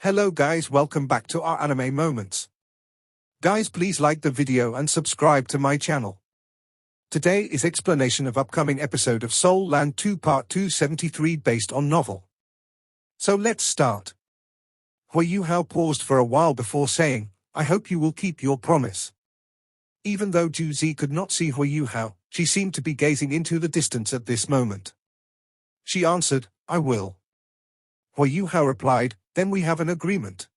Hello guys, welcome back to our anime moments. Guys, please like the video and subscribe to my channel. Today is explanation of upcoming episode of Soul Land 2 Part 273 based on novel. So let's start. Hui Yuhao paused for a while before saying, I hope you will keep your promise. Even though Ju Zi could not see Hui Yuhao, she seemed to be gazing into the distance at this moment. She answered, I will. Hui Yuhao replied, then we have an agreement.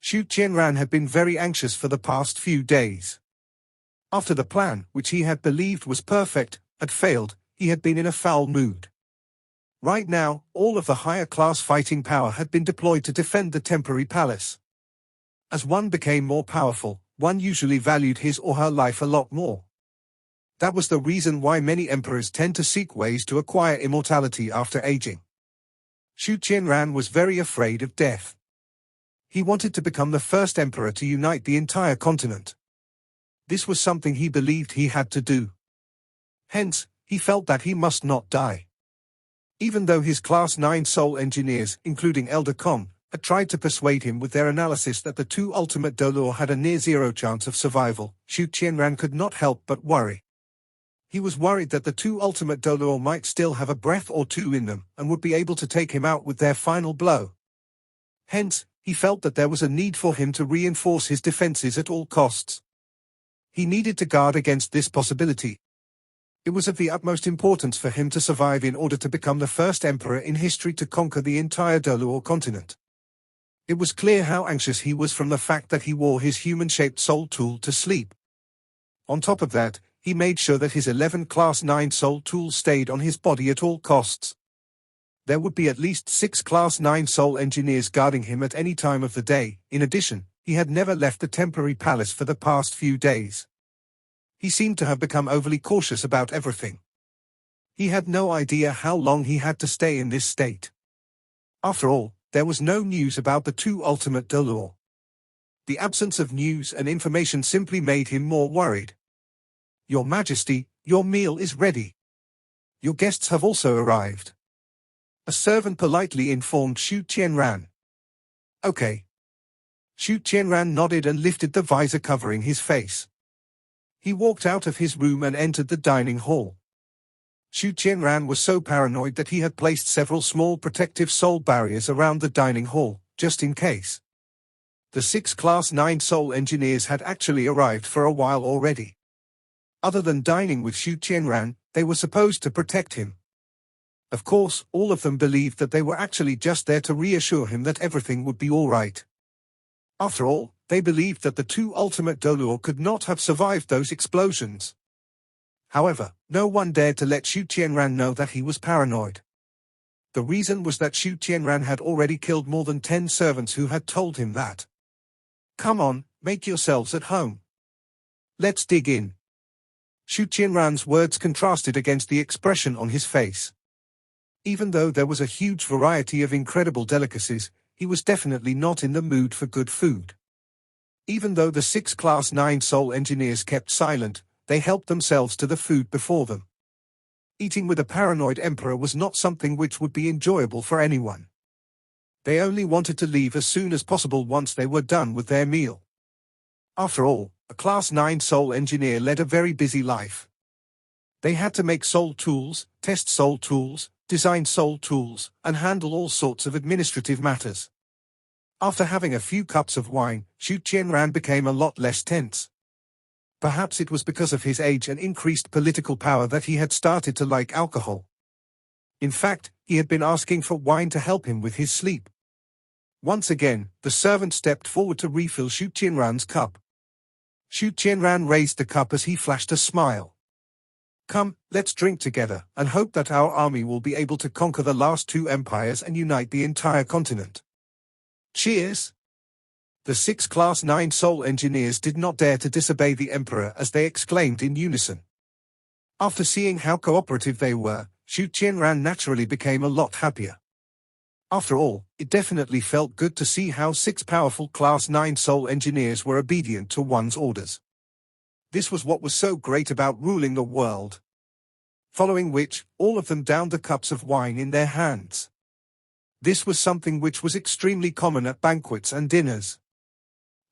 Xu Qianran had been very anxious for the past few days. After the plan, which he had believed was perfect, had failed, he had been in a foul mood. Right now, all of the higher class fighting power had been deployed to defend the temporary palace. As one became more powerful, one usually valued his or her life a lot more. That was the reason why many emperors tend to seek ways to acquire immortality after aging. Xu Qianran was very afraid of death. He wanted to become the first emperor to unite the entire continent. This was something he believed he had to do. Hence, he felt that he must not die. Even though his Class 9 soul engineers, including Elder Kong, had tried to persuade him with their analysis that the two ultimate Dolor had a near-zero chance of survival, Xu Qianran could not help but worry. He was worried that the two ultimate Dolor might still have a breath or two in them and would be able to take him out with their final blow. Hence, he felt that there was a need for him to reinforce his defenses at all costs. He needed to guard against this possibility. It was of the utmost importance for him to survive in order to become the first emperor in history to conquer the entire Dolor continent. It was clear how anxious he was from the fact that he wore his human-shaped soul tool to sleep. On top of that, he made sure that his 11 Class 9 soul tools stayed on his body at all costs. There would be at least 6 Class 9 soul engineers guarding him at any time of the day. In addition, he had never left the temporary palace for the past few days. He seemed to have become overly cautious about everything. He had no idea how long he had to stay in this state. After all, there was no news about the two ultimate Dolor. The absence of news and information simply made him more worried. Your Majesty, your meal is ready. Your guests have also arrived. A servant politely informed Xu Qianran. Okay. Xu Qianran nodded and lifted the visor covering his face. He walked out of his room and entered the dining hall. Xu Qianran was so paranoid that he had placed several small protective soul barriers around the dining hall, just in case. The 6 Class 9 soul engineers had actually arrived for a while already. Other than dining with Xu Qianran, they were supposed to protect him. Of course, all of them believed that they were actually just there to reassure him that everything would be all right. After all, they believed that the two ultimate Dolor could not have survived those explosions. However, no one dared to let Xu Qianran know that he was paranoid. The reason was that Xu Qianran had already killed more than 10 servants who had told him that. Come on, make yourselves at home. Let's dig in. Xu Qianran's words contrasted against the expression on his face. Even though there was a huge variety of incredible delicacies, he was definitely not in the mood for good food. Even though the 6 Class 9 soul engineers kept silent, they helped themselves to the food before them. Eating with a paranoid emperor was not something which would be enjoyable for anyone. They only wanted to leave as soon as possible once they were done with their meal. After all, a Class 9 soul engineer led a very busy life. They had to make soul tools, test soul tools, design soul tools, and handle all sorts of administrative matters. After having a few cups of wine, Xu Qianran became a lot less tense. Perhaps it was because of his age and increased political power that he had started to like alcohol. In fact, he had been asking for wine to help him with his sleep. Once again, the servant stepped forward to refill Xu Qianran's cup. Xu Qianran raised the cup as he flashed a smile. Come, let's drink together, and hope that our army will be able to conquer the last two empires and unite the entire continent. Cheers! The 6 Class 9 soul engineers did not dare to disobey the emperor as they exclaimed in unison. After seeing how cooperative they were, Xu Qianran naturally became a lot happier. After all, it definitely felt good to see how 6 powerful Class 9 soul engineers were obedient to one's orders. This was what was so great about ruling the world. Following which, all of them downed the cups of wine in their hands. This was something which was extremely common at banquets and dinners.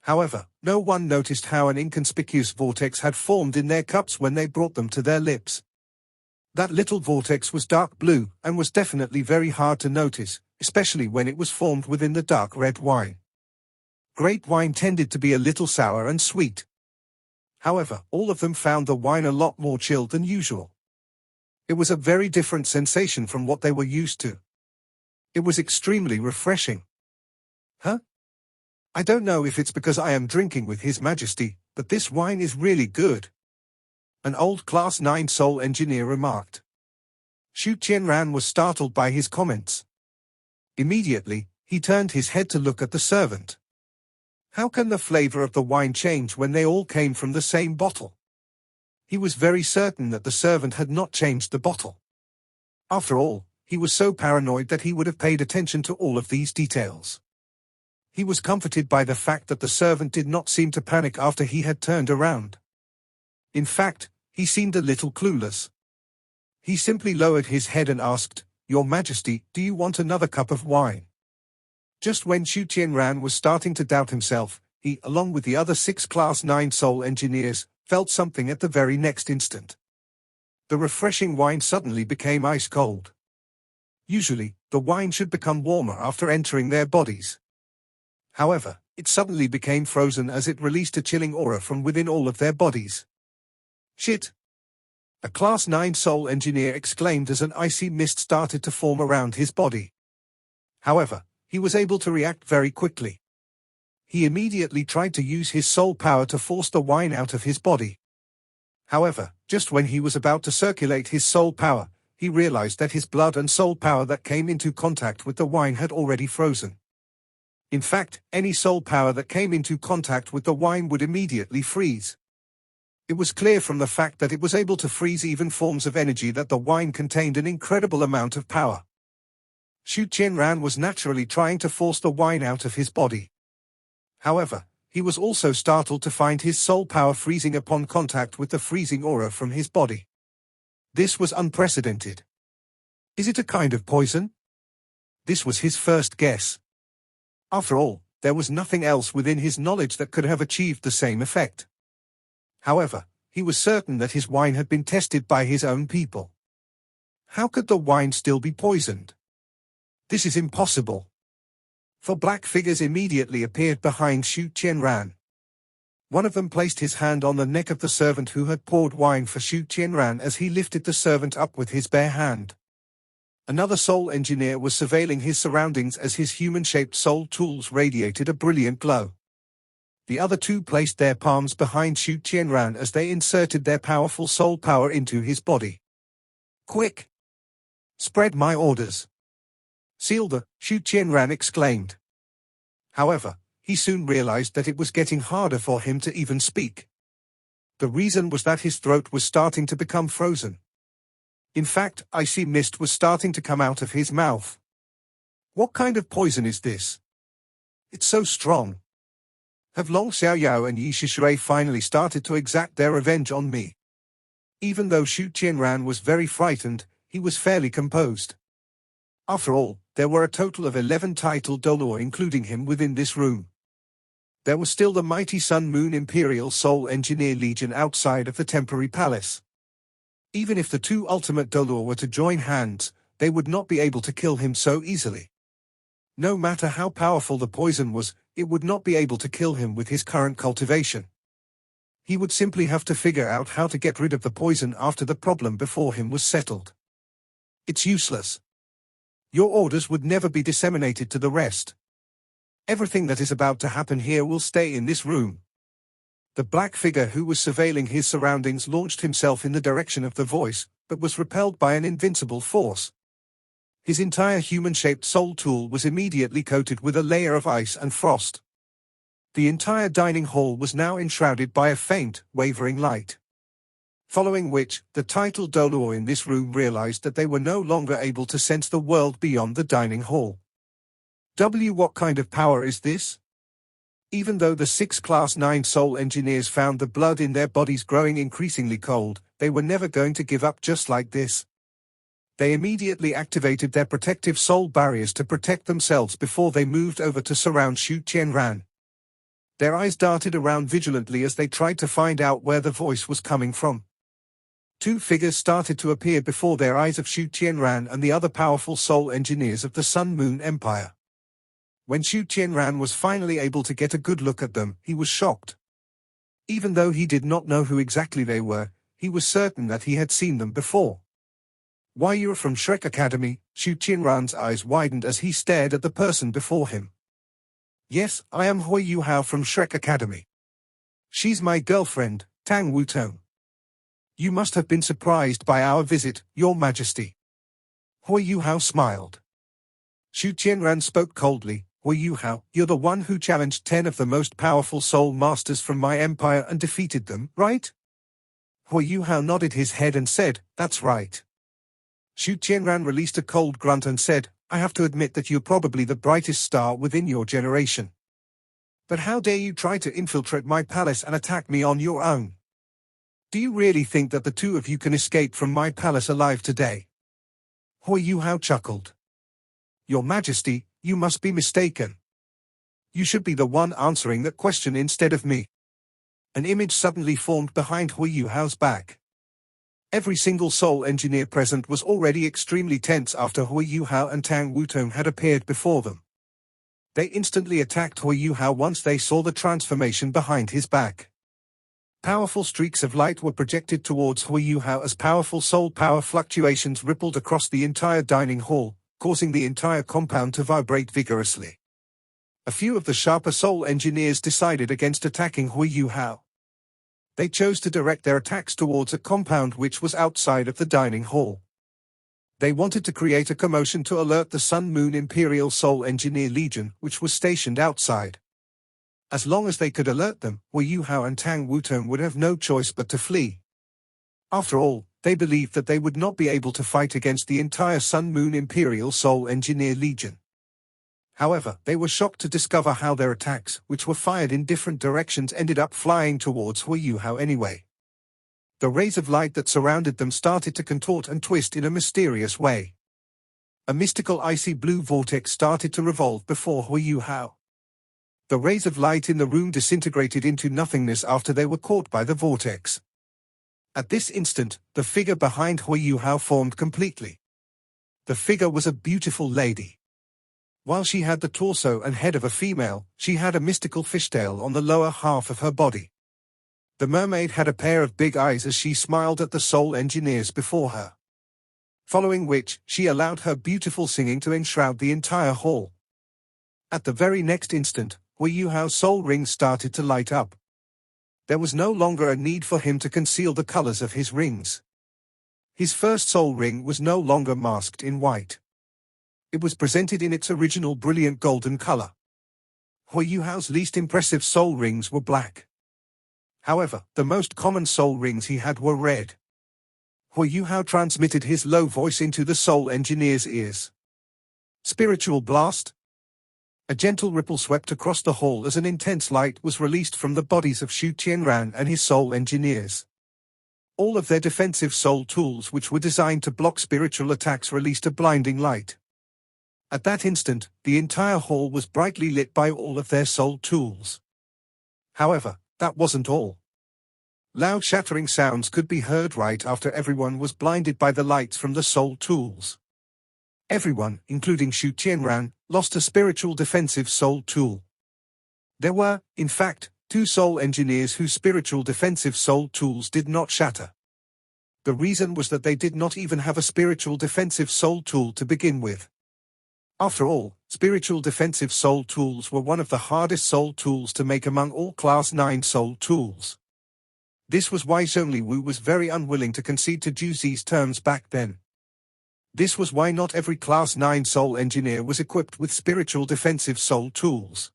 However, no one noticed how an inconspicuous vortex had formed in their cups when they brought them to their lips. That little vortex was dark blue and was definitely very hard to notice, especially when it was formed within the dark red wine. Grape wine tended to be a little sour and sweet. However, all of them found the wine a lot more chilled than usual. It was a very different sensation from what they were used to. It was extremely refreshing. Huh? I don't know if it's because I am drinking with His Majesty, but this wine is really good, an old Class 9 Seoul engineer remarked. Xu Tianran was startled by his comments. Immediately, he turned his head to look at the servant. How can the flavor of the wine change when they all came from the same bottle? He was very certain that the servant had not changed the bottle. After all, he was so paranoid that he would have paid attention to all of these details. He was comforted by the fact that the servant did not seem to panic after he had turned around. In fact, he seemed a little clueless. He simply lowered his head and asked, "Your Majesty, do you want another cup of wine?" Just when Xu Tianran was starting to doubt himself, he, along with the other 6 Class 9 Seoul engineers, felt something at the very next instant. The refreshing wine suddenly became ice cold. Usually, the wine should become warmer after entering their bodies. However, it suddenly became frozen as it released a chilling aura from within all of their bodies. Shit! A Class 9 Seoul engineer exclaimed as an icy mist started to form around his body. However, he was able to react very quickly. He immediately tried to use his soul power to force the wine out of his body. However, just when he was about to circulate his soul power, he realized that his blood and soul power that came into contact with the wine had already frozen. In fact, any soul power that came into contact with the wine would immediately freeze. It was clear from the fact that it was able to freeze even forms of energy that the wine contained an incredible amount of power. Xu Tianran was naturally trying to force the wine out of his body. However, he was also startled to find his soul power freezing upon contact with the freezing aura from his body. This was unprecedented. Is it a kind of poison? This was his first guess. After all, there was nothing else within his knowledge that could have achieved the same effect. However, he was certain that his wine had been tested by his own people. How could the wine still be poisoned? This is impossible. 4 black figures immediately appeared behind Xu Tianran. One of them placed his hand on the neck of the servant who had poured wine for Xu Tianran as he lifted the servant up with his bare hand. Another soul engineer was surveilling his surroundings as his human-shaped soul tools radiated a brilliant glow. The other 2 placed their palms behind Xu Tianran as they inserted their powerful soul power into his body. Quick! Spread my orders! Seal the, Xu Tianran exclaimed. However, he soon realized that it was getting harder for him to even speak. The reason was that his throat was starting to become frozen. In fact, icy mist was starting to come out of his mouth. What kind of poison is this? It's so strong. Have Long Xiaoyao and Yi Shishui finally started to exact their revenge on me? Even though Xu Tianran was very frightened, he was fairly composed. After all, there were a total of 11 titled Dolor including him within this room. There was still the mighty Sun Moon Imperial Soul Engineer Legion outside of the temporary palace. Even if the 2 ultimate Dolor were to join hands, they would not be able to kill him so easily. No matter how powerful the poison was, it would not be able to kill him with his current cultivation. He would simply have to figure out how to get rid of the poison after the problem before him was settled. It's useless. Your orders would never be disseminated to the rest. Everything that is about to happen here will stay in this room. The black figure who was surveilling his surroundings launched himself in the direction of the voice, but was repelled by an invincible force. His entire human-shaped soul tool was immediately coated with a layer of ice and frost. The entire dining hall was now enshrouded by a faint, wavering light. Following which, the titled Dolor in this room realized that they were no longer able to sense the world beyond the dining hall. What kind of power is this? Even though the 6 Class 9 Soul Engineers found the blood in their bodies growing increasingly cold, they were never going to give up just like this. They immediately activated their protective soul barriers to protect themselves before they moved over to surround Xu Qianran. Their eyes darted around vigilantly as they tried to find out where the voice was coming from. Two figures started to appear before their eyes of Xu Qianran and the other powerful soul engineers of the Sun Moon Empire. When Xu Qianran was finally able to get a good look at them, he was shocked. Even though he did not know who exactly they were, he was certain that he had seen them before. "Why, you're from Shrek Academy?" Xu Qianran's eyes widened as he stared at the person before him. "Yes, I am Hui Yuhao from Shrek Academy. She's my girlfriend, Tang Wutong. You must have been surprised by our visit, Your Majesty." Hui Yuhao smiled. Xu Qianran spoke coldly. "Hui Yuhao, you're the one who challenged 10 of the most powerful soul masters from my empire and defeated them, right?" Hui Yuhao nodded his head and said, "That's right." Xu Qianran released a cold grunt and said, "I have to admit that you're probably the brightest star within your generation. But how dare you try to infiltrate my palace and attack me on your own? Do you really think that the two of you can escape from my palace alive today?" Hui Yuhao chuckled. "Your Majesty, you must be mistaken. You should be the one answering that question instead of me." An image suddenly formed behind Hui Yuhao's back. Every single soul engineer present was already extremely tense after Hui Yuhao and Tang Wutong had appeared before them. They instantly attacked Hui Yuhao once they saw the transformation behind his back. Powerful streaks of light were projected towards Hui Yuhao as powerful soul power fluctuations rippled across the entire dining hall, causing the entire compound to vibrate vigorously. A few of the sharper soul engineers decided against attacking Hui Yuhao. They chose to direct their attacks towards a compound which was outside of the dining hall. They wanted to create a commotion to alert the Sun Moon Imperial Soul Engineer Legion, which was stationed outside. As long as they could alert them, Hui Yuhao and Tang Wutong would have no choice but to flee. After all, they believed that they would not be able to fight against the entire Sun Moon Imperial Soul Engineer Legion. However, they were shocked to discover how their attacks, which were fired in different directions, ended up flying towards Hui Yuhao anyway. The rays of light that surrounded them started to contort and twist in a mysterious way. A mystical icy blue vortex started to revolve before Hui Yuhao. The rays of light in the room disintegrated into nothingness after they were caught by the vortex. At this instant, the figure behind Hui Yuhao formed completely. The figure was a beautiful lady. While she had the torso and head of a female, she had a mystical fishtail on the lower half of her body. The mermaid had a pair of big eyes as she smiled at the soul engineers before her. Following which, she allowed her beautiful singing to enshroud the entire hall. At the very next instant, Hui Yuhao's soul ring started to light up. There was no longer a need for him to conceal the colors of his rings. His first soul ring was no longer masked in white. It was presented in its original brilliant golden color. Hui Yuhao's least impressive soul rings were black. However, the most common soul rings he had were red. Hui Yuhao transmitted his low voice into the soul engineer's ears. "Spiritual blast." A gentle ripple swept across the hall as an intense light was released from the bodies of Xu Qianran and his soul engineers. All of their defensive soul tools, which were designed to block spiritual attacks, released a blinding light. At that instant, the entire hall was brightly lit by all of their soul tools. However, that wasn't all. Loud shattering sounds could be heard right after everyone was blinded by the lights from the soul tools. Everyone, including Xu Qianran, lost a spiritual defensive soul tool. There were, in fact, 2 soul engineers whose spiritual defensive soul tools did not shatter. The reason was that they did not even have a spiritual defensive soul tool to begin with. After all, spiritual defensive soul tools were one of the hardest soul tools to make among all Class 9 soul tools. This was why Zhongli Wu was very unwilling to concede to Zhu Zi's terms back then. This was why not every Class 9 soul engineer was equipped with spiritual defensive soul tools.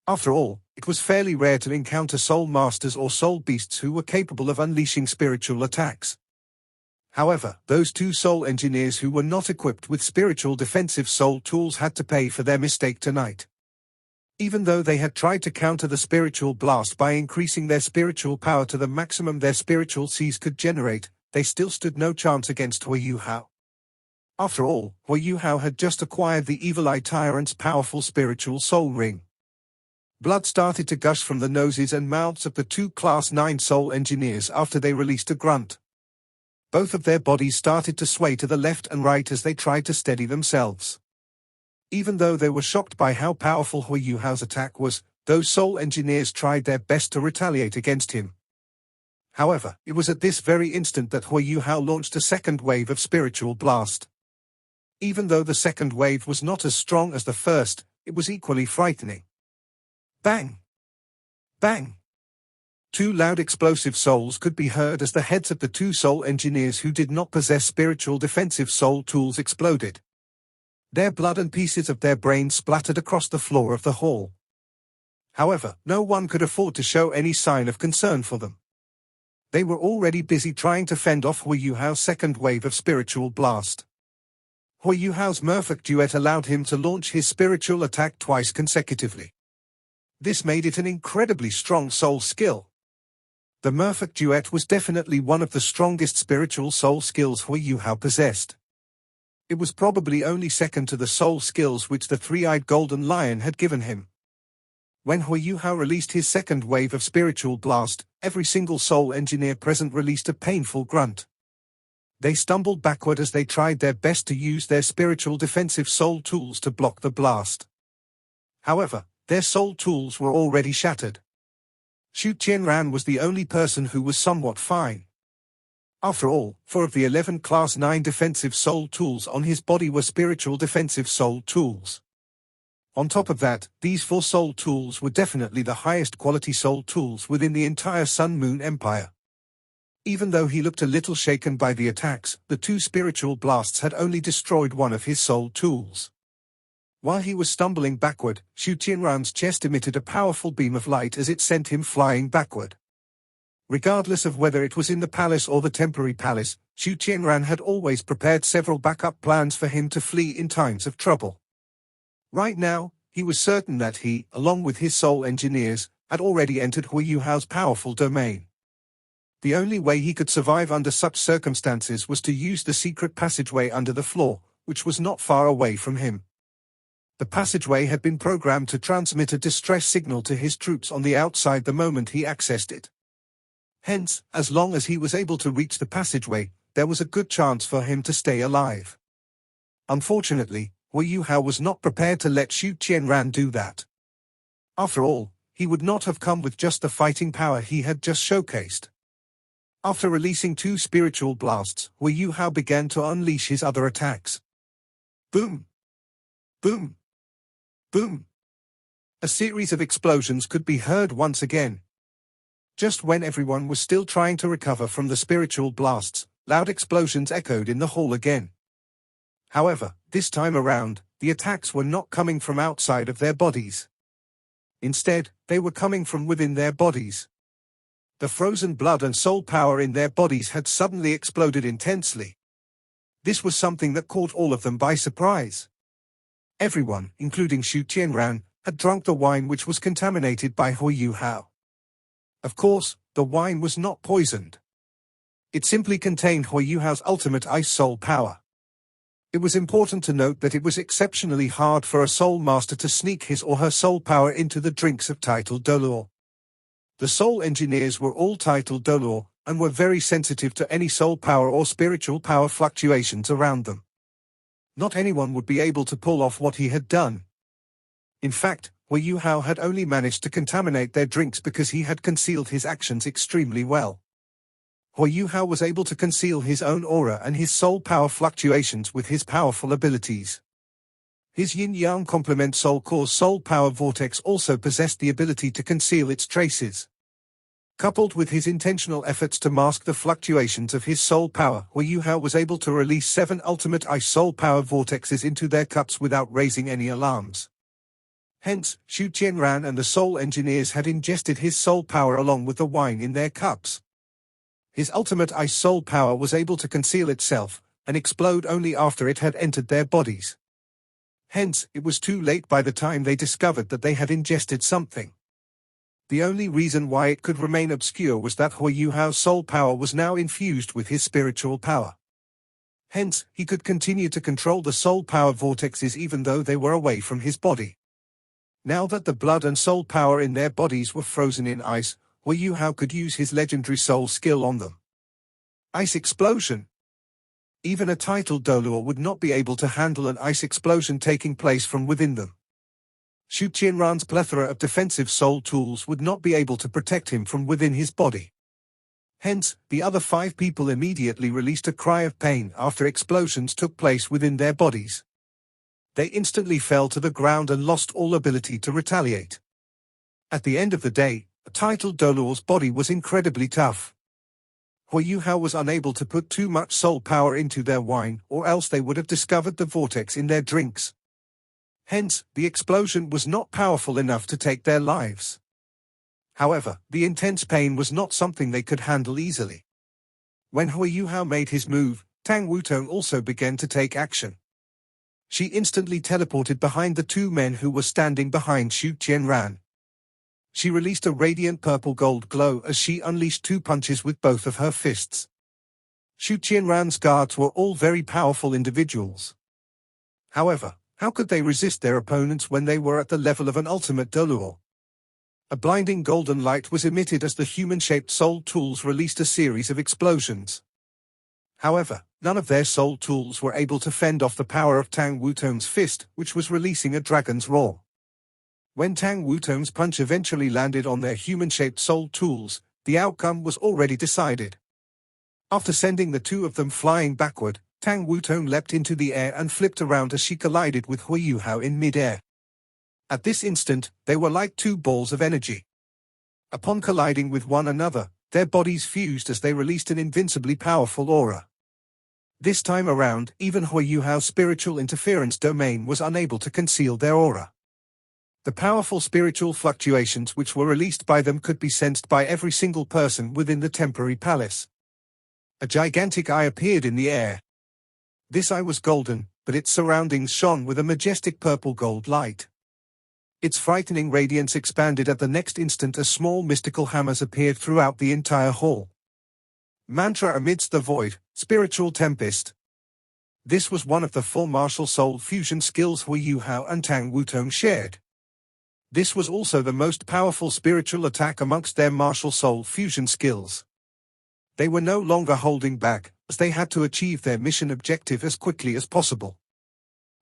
After all, it was fairly rare to encounter soul masters or soul beasts who were capable of unleashing spiritual attacks. However, those 2 soul engineers who were not equipped with spiritual defensive soul tools had to pay for their mistake tonight. Even though they had tried to counter the spiritual blast by increasing their spiritual power to the maximum their spiritual seas could generate, they still stood no chance against Hui Yuhao. After all, Hui Yuhao had just acquired the Evil Eye Tyrant's powerful spiritual soul ring. Blood started to gush from the noses and mouths of the two Class 9 soul engineers after they released a grunt. Both of their bodies started to sway to the left and right as they tried to steady themselves. Even though they were shocked by how powerful Hui Yuhao's attack was, those soul engineers tried their best to retaliate against him. However, it was at this very instant that Hui Yuhao launched a second wave of spiritual blast. Even though the second wave was not as strong as the first, it was equally frightening. Bang! Bang! Two loud explosive souls could be heard as the heads of the two soul engineers who did not possess spiritual defensive soul tools exploded. Their blood and pieces of their brains splattered across the floor of the hall. However, no one could afford to show any sign of concern for them. They were already busy trying to fend off Hui Yuhao's second wave of spiritual blast. Hui Yuhao's Merfolk duet allowed him to launch his spiritual attack twice consecutively. This made it an incredibly strong soul skill. The Merfolk duet was definitely one of the strongest spiritual soul skills Hui Yuhao possessed. It was probably only second to the soul skills which the three-eyed golden lion had given him. When Hui Yuhao released his second wave of spiritual blast, every single soul engineer present released a painful grunt. They stumbled backward as they tried their best to use their spiritual defensive soul tools to block the blast. However, their soul tools were already shattered. Xu Qianran was the only person who was somewhat fine. After all, 4 of the 11 Class 9 defensive soul tools on his body were spiritual defensive soul tools. On top of that, these 4 soul tools were definitely the highest quality soul tools within the entire Sun Moon Empire. Even though he looked a little shaken by the attacks, the 2 spiritual blasts had only destroyed one of his soul tools. While he was stumbling backward, Xu Qianran's chest emitted a powerful beam of light as it sent him flying backward. Regardless of whether it was in the palace or the temporary palace, Xu Qianran had always prepared several backup plans for him to flee in times of trouble. Right now, he was certain that he, along with his soul engineers, had already entered Hui Yuhao's powerful domain. The only way he could survive under such circumstances was to use the secret passageway under the floor, which was not far away from him. The passageway had been programmed to transmit a distress signal to his troops on the outside the moment he accessed it. Hence, as long as he was able to reach the passageway, there was a good chance for him to stay alive. Unfortunately, Hui Yuhao was not prepared to let Xu Qianran do that. After all, he would not have come with just the fighting power he had just showcased. After releasing 2 spiritual blasts, Hui Yuhao began to unleash his other attacks. Boom! Boom! Boom! A series of explosions could be heard once again. Just when everyone was still trying to recover from the spiritual blasts, loud explosions echoed in the hall again. However, this time around, the attacks were not coming from outside of their bodies. Instead, they were coming from within their bodies. The frozen blood and soul power in their bodies had suddenly exploded intensely. This was something that caught all of them by surprise. Everyone, including Xu Qianran, had drunk the wine which was contaminated by Hui Yuhao. Of course, the wine was not poisoned. It simply contained Hui Yuhao's ultimate ice soul power. It was important to note that it was exceptionally hard for a soul master to sneak his or her soul power into the drinks of titled Dolor. The soul engineers were all titled Dolor, and were very sensitive to any soul power or spiritual power fluctuations around them. Not anyone would be able to pull off what he had done. In fact, Hui Yuhao had only managed to contaminate their drinks because he had concealed his actions extremely well. Hui Yuhao was able to conceal his own aura and his soul power fluctuations with his powerful abilities. His yin-yang complement soul core's soul power vortex also possessed the ability to conceal its traces. Coupled with his intentional efforts to mask the fluctuations of his soul power, Hui Yuhao was able to release 7 ultimate ice soul power vortexes into their cups without raising any alarms. Hence, Xu Qianran and the soul engineers had ingested his soul power along with the wine in their cups. His ultimate ice soul power was able to conceal itself, and explode only after it had entered their bodies. Hence, it was too late by the time they discovered that they had ingested something. The only reason why it could remain obscure was that Hui Yuhao's soul power was now infused with his spiritual power. Hence, he could continue to control the soul power vortexes even though they were away from his body. Now that the blood and soul power in their bodies were frozen in ice, Hui Yuhao could use his legendary soul skill on them. Ice explosion. Even a titled Doluo would not be able to handle an ice explosion taking place from within them. Xu Qianran's plethora of defensive soul tools would not be able to protect him from within his body. Hence, the other 5 people immediately released a cry of pain after explosions took place within their bodies. They instantly fell to the ground and lost all ability to retaliate. At the end of the day, a titled Doluo's body was incredibly tough. Hui Yuhao was unable to put too much soul power into their wine, or else they would have discovered the vortex in their drinks. Hence, the explosion was not powerful enough to take their lives. However, the intense pain was not something they could handle easily. When Hui Yuhao made his move, Tang Wutong also began to take action. She instantly teleported behind the 2 men who were standing behind Xu Qianran. She released a radiant purple-gold glow as she unleashed 2 punches with both of her fists. Xu Qianran's guards were all very powerful individuals. However, how could they resist their opponents when they were at the level of an ultimate Doluo? A blinding golden light was emitted as the human-shaped soul tools released a series of explosions. However, none of their soul tools were able to fend off the power of Tang Wutong's fist, which was releasing a dragon's roar. When Tang Wutong's punch eventually landed on their human-shaped soul tools, the outcome was already decided. After sending the 2 of them flying backward, Tang Wutong leapt into the air and flipped around as she collided with Hui Yuhao in mid-air. At this instant, they were like 2 balls of energy. Upon colliding with one another, their bodies fused as they released an invincibly powerful aura. This time around, even Hui Yuhao's spiritual interference domain was unable to conceal their aura. The powerful spiritual fluctuations which were released by them could be sensed by every single person within the temporary palace. A gigantic eye appeared in the air. This eye was golden, but its surroundings shone with a majestic purple-gold light. Its frightening radiance expanded at the next instant as small mystical hammers appeared throughout the entire hall. Mantra amidst the void, spiritual tempest. This was one of the 4 martial soul fusion skills Hui Yuhao and Tang Wutong shared. This was also the most powerful spiritual attack amongst their martial soul fusion skills. They were no longer holding back, as they had to achieve their mission objective as quickly as possible.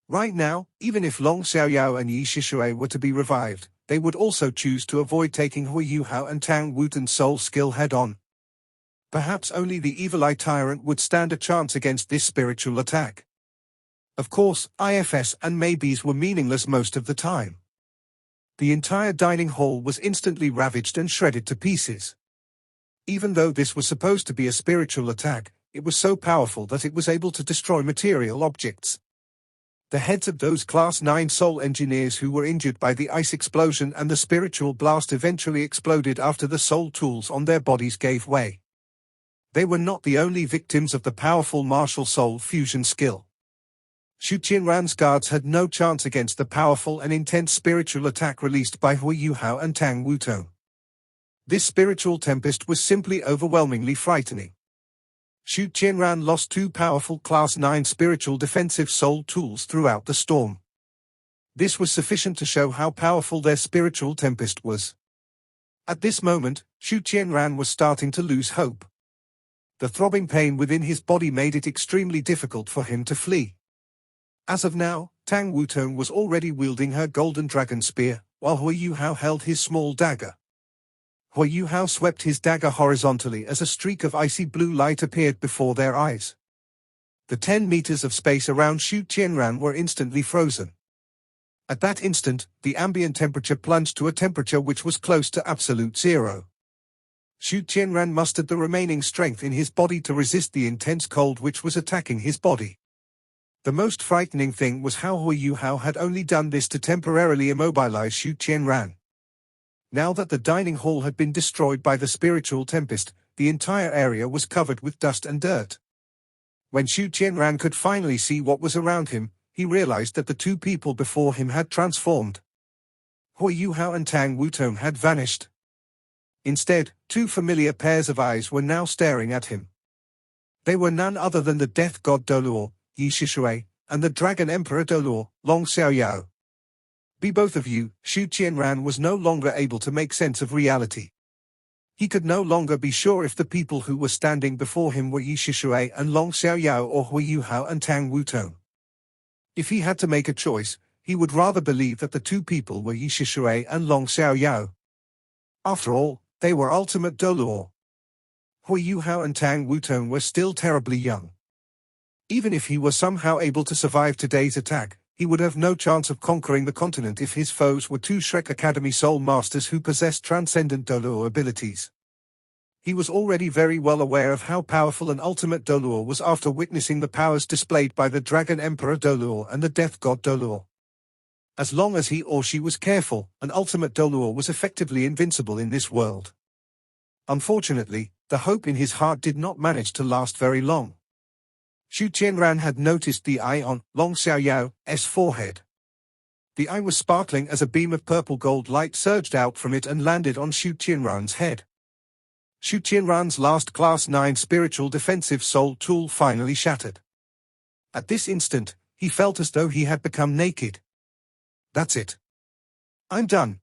Right now, even if Long Xiaoyao and Yi Shishui were to be revived, they would also choose to avoid taking Hui Yuhao and Tang Wutong's soul skill head-on. Perhaps only the evil eye tyrant would stand a chance against this spiritual attack. Of course, IFS and maybes were meaningless most of the time. The entire dining hall was instantly ravaged and shredded to pieces. Even though this was supposed to be a spiritual attack, it was so powerful that it was able to destroy material objects. The heads of those Class 9 soul engineers who were injured by the ice explosion and the spiritual blast eventually exploded after the soul tools on their bodies gave way. They were not the only victims of the powerful martial soul fusion skill. Xu Qianran's guards had no chance against the powerful and intense spiritual attack released by Hui Yuhao and Tang Wutong. This spiritual tempest was simply overwhelmingly frightening. Xu Qianran lost 2 powerful Class 9 spiritual defensive soul tools throughout the storm. This was sufficient to show how powerful their spiritual tempest was. At this moment, Xu Qianran was starting to lose hope. The throbbing pain within his body made it extremely difficult for him to flee. As of now, Tang Wutong was already wielding her golden dragon spear, while Hui Yuhao held his small dagger. Hui Yuhao swept his dagger horizontally as a streak of icy blue light appeared before their eyes. The 10 meters of space around Xu Qianran were instantly frozen. At that instant, the ambient temperature plunged to a temperature which was close to absolute zero. Xu Qianran mustered the remaining strength in his body to resist the intense cold which was attacking his body. The most frightening thing was how Hui Yuhao had only done this to temporarily immobilize Xu Qianran. Now that the dining hall had been destroyed by the spiritual tempest, the entire area was covered with dust and dirt. When Xu Qianran could finally see what was around him, he realized that the 2 people before him had transformed. Hui Yuhao and Tang Wutong had vanished. Instead, 2 familiar pairs of eyes were now staring at him. They were none other than the death god Dolor, Yi Shishui, and the dragon emperor Dolor, Long Xiaoyao. Be both of you, Xu Qianran was no longer able to make sense of reality. He could no longer be sure if the people who were standing before him were Yi Shishui and Long Xiaoyao or Hui Yuhao and Tang Wutong. If he had to make a choice, he would rather believe that the two people were Yi Shishui and Long Xiaoyao. After all, they were ultimate Dolor. Hui Yuhao and Tang Wutong were still terribly young. Even if he were somehow able to survive today's attack, he would have no chance of conquering the continent if his foes were two Shrek Academy Soul Masters who possessed transcendent Dolor abilities. He was already very well aware of how powerful an ultimate Dolor was after witnessing the powers displayed by the Dragon Emperor Dolor and the Death God Dolor. As long as he or she was careful, an ultimate Dolor was effectively invincible in this world. Unfortunately, the hope in his heart did not manage to last very long. Xu Qianran had noticed the eye on Long Xiaoyao's forehead. The eye was sparkling as a beam of purple gold light surged out from it and landed on Xu Qianran's head. Xu Qianran's last Class 9 spiritual defensive soul tool finally shattered. At this instant, he felt as though he had become naked. That's it. I'm done.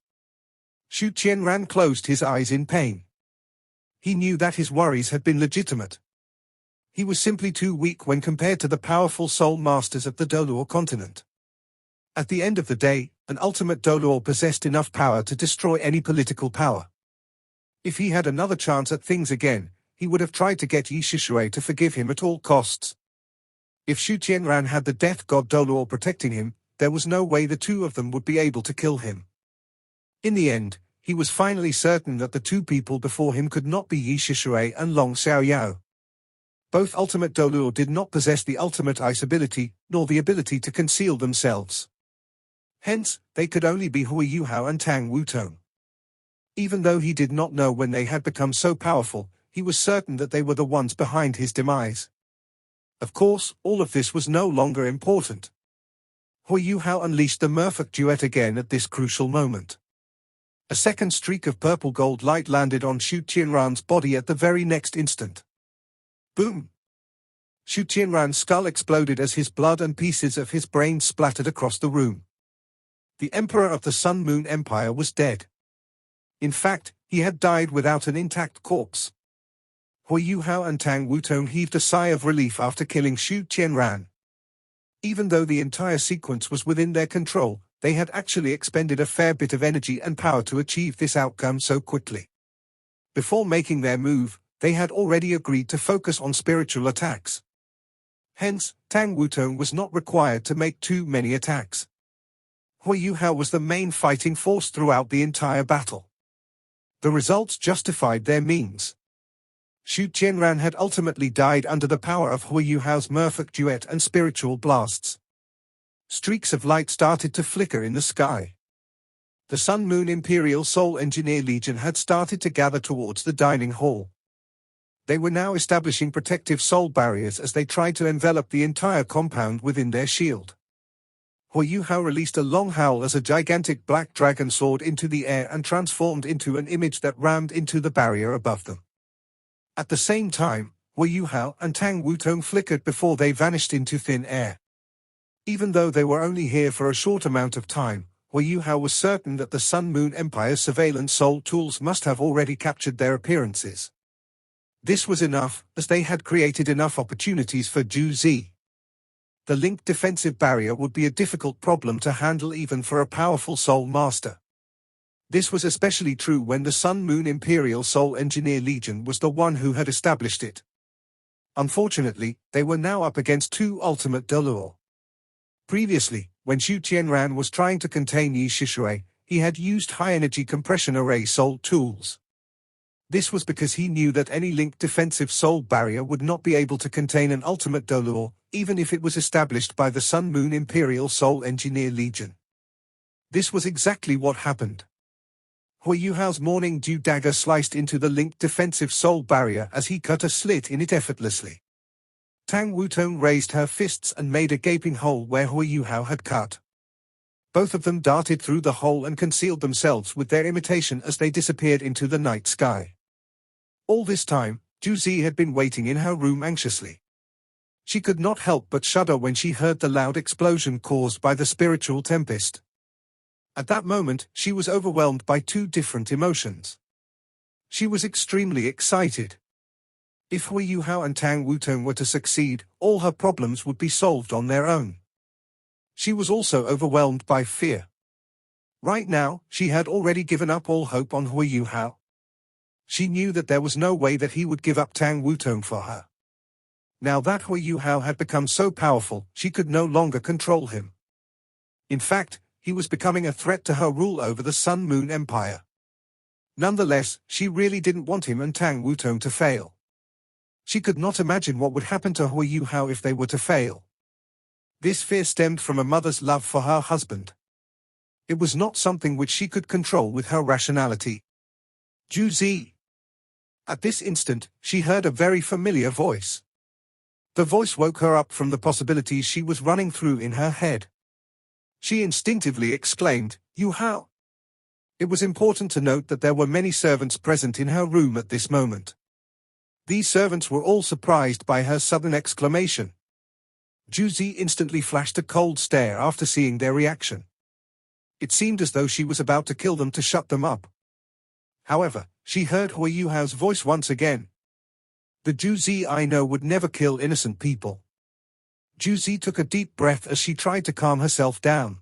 Xu Qianran closed his eyes in pain. He knew that his worries had been legitimate. He was simply too weak when compared to the powerful soul masters of the Dolor continent. At the end of the day, an ultimate Dolor possessed enough power to destroy any political power. If he had another chance at things again, he would have tried to get Yi Shishui to forgive him at all costs. If Xu Qianran had the death god Dolor protecting him, there was no way the two of them would be able to kill him. In the end, he was finally certain that the two people before him could not be Yi Shishui and Long Xiaoyao. Both ultimate Dolor did not possess the ultimate ice ability, nor the ability to conceal themselves. Hence, they could only be Hui Yuhao and Tang Wutong. Even though he did not know when they had become so powerful, he was certain that they were the ones behind his demise. Of course, all of this was no longer important. Hui Yuhao unleashed the Merfolk duet again at this crucial moment. A second streak of purple gold light landed on Xu Qianran's body at the very next instant. Boom! Xu Qianran's skull exploded as his blood and pieces of his brain splattered across the room. The Emperor of the Sun Moon Empire was dead. In fact, he had died without an intact corpse. Hui Yuhao and Tang Wutong heaved a sigh of relief after killing Xu Qianran. Even though the entire sequence was within their control, they had actually expended a fair bit of energy and power to achieve this outcome so quickly. Before making their move, they had already agreed to focus on spiritual attacks. Hence, Tang Wutong was not required to make too many attacks. Hui Yuhao was the main fighting force throughout the entire battle. The results justified their means. Xu Qianran had ultimately died under the power of Hui Yuhao's Merfolk duet and spiritual blasts. Streaks of light started to flicker in the sky. The Sun Moon Imperial Soul Engineer Legion had started to gather towards the dining hall. They were now establishing protective soul barriers as they tried to envelop the entire compound within their shield. Hui Yuhao released a long howl as a gigantic black dragon soared into the air and transformed into an image that rammed into the barrier above them. At the same time, Hui Yuhao and Tang Wutong flickered before they vanished into thin air. Even though they were only here for a short amount of time, Hui Yuhao was certain that the Sun Moon Empire's surveillance soul tools must have already captured their appearances. This was enough, as they had created enough opportunities for Zhu Zi. The linked defensive barrier would be a difficult problem to handle even for a powerful soul master. This was especially true when the Sun Moon Imperial Soul Engineer Legion was the one who had established it. Unfortunately, they were now up against two ultimate Dolor. Previously, when Xu Qianran was trying to contain Yi Shishui, he had used high-energy compression array soul tools. This was because he knew that any linked defensive soul barrier would not be able to contain an ultimate Dolor, even if it was established by the Sun Moon Imperial Soul Engineer Legion. This was exactly what happened. Hui Yuhao's morning dew dagger sliced into the linked defensive soul barrier as he cut a slit in it effortlessly. Tang Wutong raised her fists and made a gaping hole where Hui Yuhao had cut. Both of them darted through the hole and concealed themselves with their imitation as they disappeared into the night sky. All this time, Juzi had been waiting in her room anxiously. She could not help but shudder when she heard the loud explosion caused by the spiritual tempest. At that moment, she was overwhelmed by two different emotions. She was extremely excited. If Hui Yuhao and Tang Wutong were to succeed, all her problems would be solved on their own. She was also overwhelmed by fear. Right now, she had already given up all hope on Hui Yuhao. She knew that there was no way that he would give up Tang Wutong for her. Now that Hui Yuhao had become so powerful, she could no longer control him. In fact, he was becoming a threat to her rule over the Sun Moon Empire. Nonetheless, she really didn't want him and Tang Wutong to fail. She could not imagine what would happen to Hui Yuhao if they were to fail. This fear stemmed from a mother's love for her husband. It was not something which she could control with her rationality. Juzi. At this instant, she heard a very familiar voice. The voice woke her up from the possibilities she was running through in her head. She instinctively exclaimed, "Yuhao." It was important to note that there were many servants present in her room at this moment. These servants were all surprised by her sudden exclamation. Juzi instantly flashed a cold stare after seeing their reaction. It seemed as though she was about to kill them to shut them up. However, she heard Hui Yuhao's voice once again. The Juzi I know would never kill innocent people. Juzi took a deep breath as she tried to calm herself down.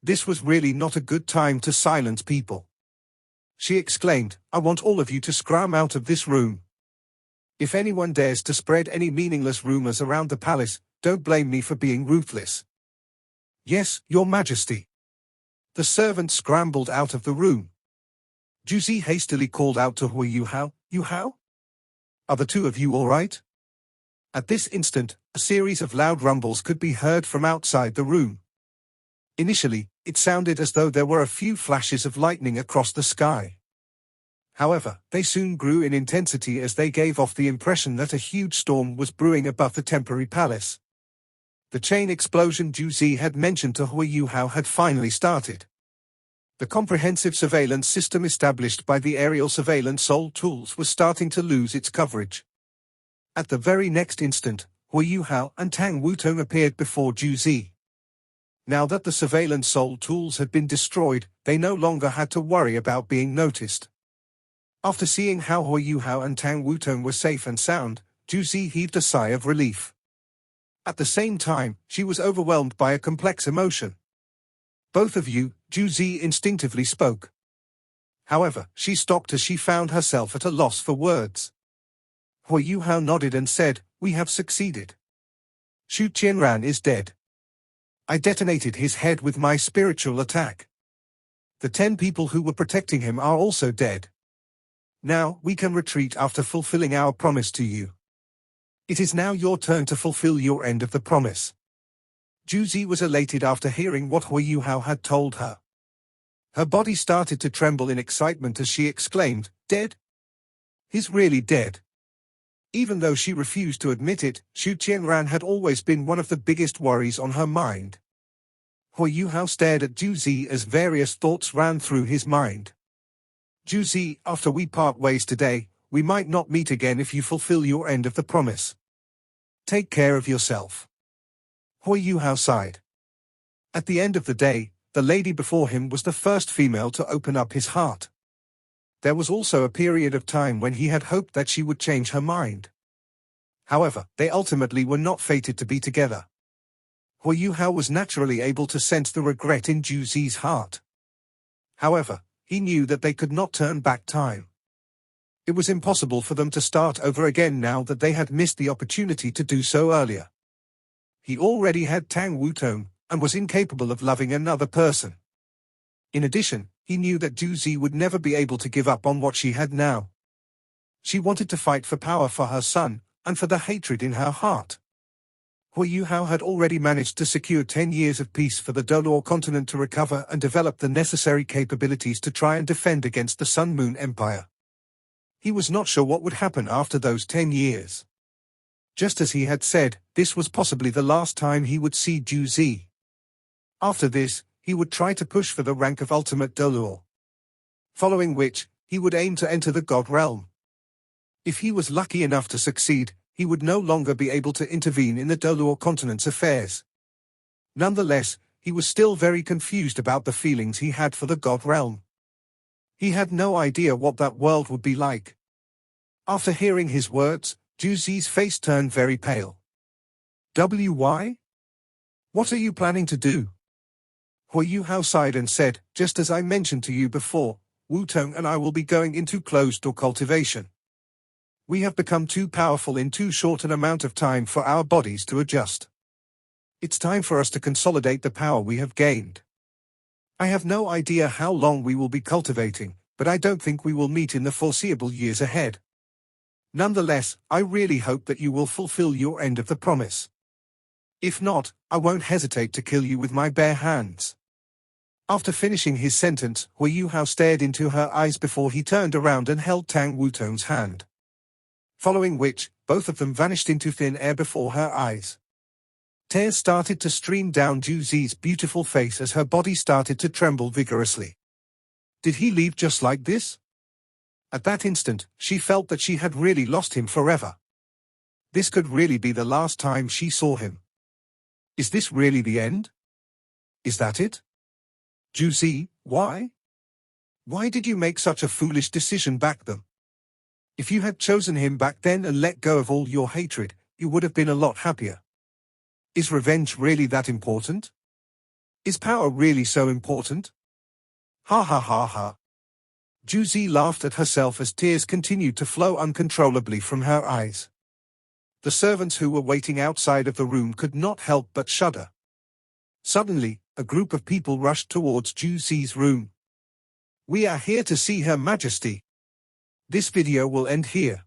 This was really not a good time to silence people. She exclaimed, "I want all of you to scram out of this room. If anyone dares to spread any meaningless rumors around the palace, don't blame me for being ruthless." "Yes, Your Majesty." The servant scrambled out of the room. Juzi hastily called out to Hui Yuhao, "Yuhao? Are the two of you all right?" At this instant, a series of loud rumbles could be heard from outside the room. Initially, it sounded as though there were a few flashes of lightning across the sky. However, they soon grew in intensity as they gave off the impression that a huge storm was brewing above the temporary palace. The chain explosion Juzi had mentioned to Hui Yuhao had finally started. The comprehensive surveillance system established by the aerial surveillance Soul tools was starting to lose its coverage. At the very next instant, Hui Yuhao and Tang Wutong appeared before Juzi. Now that the surveillance Soul tools had been destroyed, they no longer had to worry about being noticed. After seeing how Hui Yuhao and Tang Wutong were safe and sound, Juzi heaved a sigh of relief. At the same time, she was overwhelmed by a complex emotion. "Both of you," Juzi instinctively spoke. However, she stopped as she found herself at a loss for words. Hui Yuhao nodded and said, "We have succeeded. Xu Qianran is dead. I detonated his head with my spiritual attack. The 10 people who were protecting him are also dead. Now, we can retreat after fulfilling our promise to you. It is now your turn to fulfill your end of the promise." Juzi was elated after hearing what Hui Yuhao had told her. Her body started to tremble in excitement as she exclaimed, "Dead? He's really dead." Even though she refused to admit it, Xu Qianran had always been one of the biggest worries on her mind. Hui Yuhao stared at Juzi as various thoughts ran through his mind. "Juzi, after we part ways today, we might not meet again if you fulfill your end of the promise. Take care of yourself." Hui Yuhao sighed. At the end of the day, the lady before him was the first female to open up his heart. There was also a period of time when he had hoped that she would change her mind. However, they ultimately were not fated to be together. Hui Yuhao was naturally able to sense the regret in Juzi's heart. However, he knew that they could not turn back time. It was impossible for them to start over again now that they had missed the opportunity to do so earlier. He already had Tang Wutong, and was incapable of loving another person. In addition, he knew that Juzi would never be able to give up on what she had now. She wanted to fight for power for her son, and for the hatred in her heart. Hui Yuhao had already managed to secure 10 years of peace for the Dolor continent to recover and develop the necessary capabilities to try and defend against the Sun Moon Empire. He was not sure what would happen after those 10 years. Just as he had said, this was possibly the last time he would see Juzi. After this, he would try to push for the rank of ultimate Dolor. Following which, he would aim to enter the God realm. If he was lucky enough to succeed, he would no longer be able to intervene in the Dolor continent's affairs. Nonetheless, he was still very confused about the feelings he had for the God realm. He had no idea what that world would be like. After hearing his words, Juzi's face turned very pale. "Why? What are you planning to do?" Hui Yuhao sighed and said, "Just as I mentioned to you before, Wu Tong and I will be going into closed-door cultivation. We have become too powerful in too short an amount of time for our bodies to adjust. It's time for us to consolidate the power we have gained. I have no idea how long we will be cultivating, but I don't think we will meet in the foreseeable years ahead. Nonetheless, I really hope that you will fulfill your end of the promise. If not, I won't hesitate to kill you with my bare hands." After finishing his sentence, Hui Yuhao stared into her eyes before he turned around and held Tang Wutong's hand. Following which, both of them vanished into thin air before her eyes. Tears started to stream down Juzi's beautiful face as her body started to tremble vigorously. Did he leave just like this? At that instant, she felt that she had really lost him forever. This could really be the last time she saw him. Is this really the end? Is that it? Juzi, why? Why did you make such a foolish decision back then? If you had chosen him back then and let go of all your hatred, you would have been a lot happier. Is revenge really that important? Is power really so important? Ha ha ha ha. Juzi laughed at herself as tears continued to flow uncontrollably from her eyes. The servants who were waiting outside of the room could not help but shudder. Suddenly, a group of people rushed towards Juzi's room. "We are here to see Her Majesty. This video will end here.